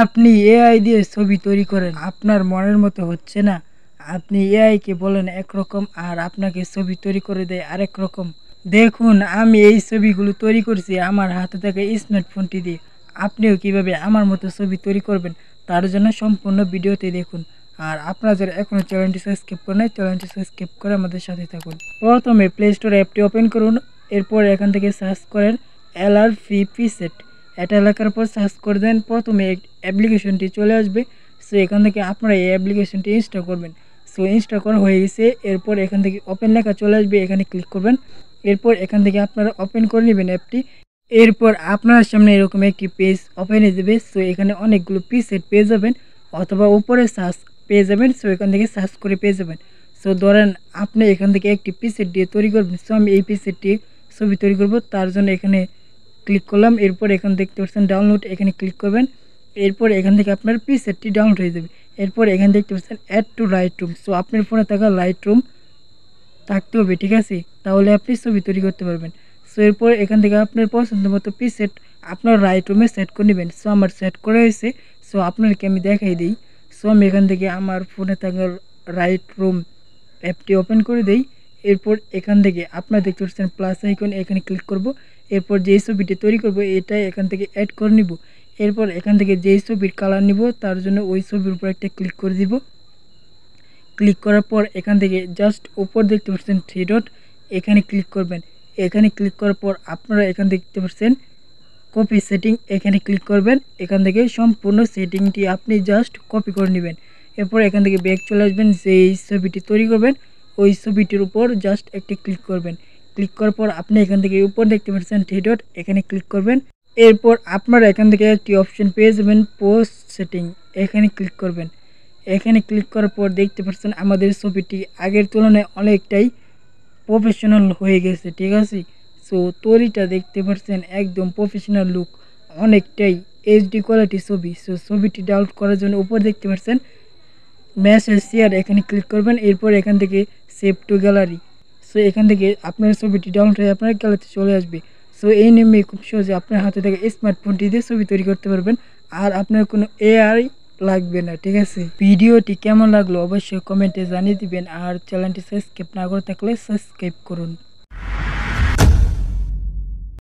আপনি এআই দিয়ে ছবি তৈরি করেন, আপনার মনের মতো হচ্ছে না। আপনি এআইকে বলেন একরকম আর আপনাকে ছবি তৈরি করে দেয় আরেক রকম। দেখুন, আমি এই ছবিগুলো তৈরি করছি আমার হাতে থাকা স্মার্টফোনটি দিয়ে। আপনিও কিভাবে আমার মতো ছবি তৈরি করবেন তার জন্য সম্পূর্ণ ভিডিওটি দেখুন। আর আপনারা যারা এখনও চ্যানেলটি সাবস্ক্রাইব করেন নাই, চ্যানেলটি সাবস্ক্রাইব করে আমাদের সাথে থাকুন। প্রথমে প্লে স্টোর অ্যাপটি ওপেন করুন। এরপর এখান থেকে সার্চ করেন LR প্রিসেট। এটা লেখার পর সার্চ করে দেন, প্রথমে অ্যাপ্লিকেশনটি চলে আসবে। সো এখান থেকে আপনারা এই অ্যাপ্লিকেশনটি ইনস্টল করবেন। সো ইনস্টল করা হয়ে গেছে। এরপর এখান থেকে ওপেন লেখা চলে আসবে, এখানে ক্লিক করবেন। এরপর এখান থেকে আপনারা ওপেন করে নেবেন অ্যাপটি। এরপর আপনার সামনে এরকম একটি পেজ ওপেন হয়ে যাবে। সো এখানে অনেকগুলো প্রিসেট পেয়ে যাবেন, অথবা উপরে সার্চ পেয়ে যাবেন। সো এখান থেকে সার্চ করে পেয়ে যাবেন। সো ধরেন আপনি এখান থেকে একটি প্রিসেট দিয়ে তৈরি করবেন। সো আমি এই প্রিসেটটি ছবি তৈরি করব, তার জন্য এখানে ক্লিক করলাম। এরপর এখানে দেখতে পাচ্ছেন ডাউনলোড, এখানে ক্লিক করবেন। এরপর এখান থেকে আপনার প্রিসেটটি ডাউনলোড হয়ে যাবে। এরপর এখানে দেখতে পাচ্ছেন add to Lightroom. So আপনার ফোনে থাকা লাইট রুম থাকতে হবে, ঠিক আছে? তাহলে আপনি ছবি তৈরি করতে পারবেন। সো এরপর এখান থেকে আপনার পছন্দ মতো প্রিসেট আপনার লাইট রুমে সেট করে নেবেন। সো আমার সেট করা হয়েছে। সো আপনাদেরকে আমি দেখাই দিই। সো আমি এখান থেকে আমার ফোনে থাকা লাইট রুম অ্যাপটি ওপেন করে দেই। এরপর এখান থেকে আপনারা দেখতে পাচ্ছেন প্লাস আইকন, এখানে ক্লিক করব। এরপর যেই ছবিটি তৈরি করব এটাই এখান থেকে অ্যাড করে নিব। এরপর এখান থেকে যেই ছবির কালার নিব তার জন্য ওই ছবির উপর একটা ক্লিক করে দিব। ক্লিক করার পর এখান থেকে জাস্ট উপর দেখতে পাচ্ছেন থ্রি ডট, এখানে ক্লিক করবেন। এখানে ক্লিক করার পর আপনারা এখান দেখতে পাচ্ছেন কপি সেটিং, এখানে ক্লিক করবেন। এখান থেকে সম্পূর্ণ সেটিংটি আপনি জাস্ট কপি করে নেবেন। এরপর এখান থেকে ব্যাক চলে আসবেন, যেই ছবিটি তৈরি করবেন ওই ছবিটির উপর জাস্ট একটি ক্লিক করবেন। ক্লিক করার পর আপনি এখান থেকে উপর দেখতে পাচ্ছেন থ্রি ডট, এখানে ক্লিক করবেন। এরপর আপনারা এখান থেকে একটি অপশন পেয়ে যাবেন পোস্ট সেটিং, এখানে ক্লিক করবেন। এখানে ক্লিক করার পর দেখতে পাচ্ছেন আমাদের ছবিটি আগের তুলনায় অনেকটাই প্রফেশনাল হয়ে গেছে, ঠিক আছে? সো তৈরিটা দেখতে পাচ্ছেন একদম প্রফেশনাল লুক, অনেকটাই এইচডি কোয়ালিটি ছবি। সো ছবিটি ডাউনলোড করার জন্য উপর দেখতে পাচ্ছেন মেসেজ শেয়ার, এখানে ক্লিক করবেন। এরপর এখান থেকে সেভ টু গ্যালারি। সো এখান থেকে আপনার ছবিটি ডাউনলোড হয়ে আপনার গ্যালারিতে চলে আসবে। সো এই নিয়মে খুব সহজে আপনার হাতে থাকা স্মার্টফোনটি দিয়ে ছবি তৈরি করতে পারবেন, আর আপনার কোনো এআই লাগবে না, ঠিক আছে? ভিডিওটি কেমন লাগলো অবশ্যই কমেন্টে জানিয়ে দিবেন, আর চ্যানেলটি সাবস্ক্রাইব না করে থাকলে সাবস্ক্রাইব করুন।